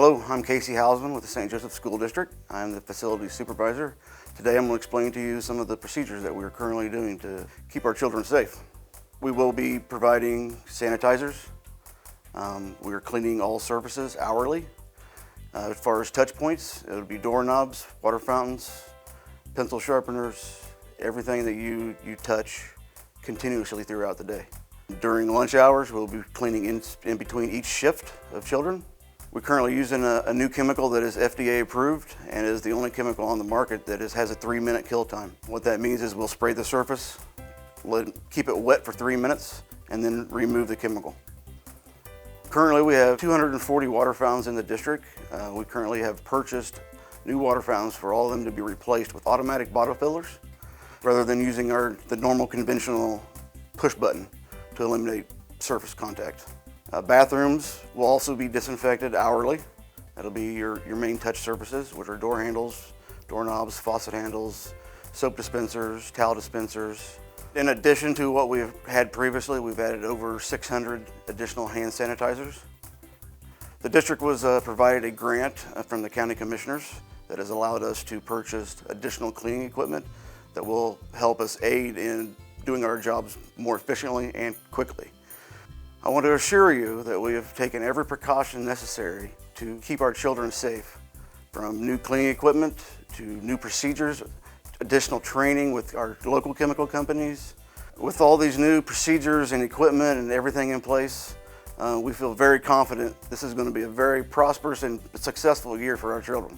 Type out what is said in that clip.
Hello, I'm Casey Housman with the St. Joseph School District. I'm the facility supervisor. Today I'm going to explain to you some of the procedures that we're currently doing to keep our children safe. We will be providing sanitizers. We're cleaning all surfaces hourly. As far as touch points, it would be doorknobs, water fountains, pencil sharpeners, everything that you touch continuously throughout the day. During lunch hours, we'll be cleaning in between each shift of children. We're currently using a new chemical that is FDA approved and is the only chemical on the market that has a 3-minute kill time. What that means is we'll spray the surface, keep it wet for 3 minutes, and then remove the chemical. Currently we have 240 water fountains in the district. We currently have purchased new water fountains for all of them to be replaced with automatic bottle fillers rather than using the normal conventional push button to eliminate surface contact. Bathrooms will also be disinfected hourly. That'll be your main touch surfaces, which are door handles, doorknobs, faucet handles, soap dispensers, towel dispensers. In addition to what we've had previously, we've added over 600 additional hand sanitizers. The district was provided a grant from the county commissioners that has allowed us to purchase additional cleaning equipment that will help us aid in doing our jobs more efficiently and quickly. I want to assure you that we have taken every precaution necessary to keep our children safe, from new cleaning equipment to new procedures, additional training with our local chemical companies. With all these new procedures and equipment and everything in place, we feel very confident this is going to be a very prosperous and successful year for our children.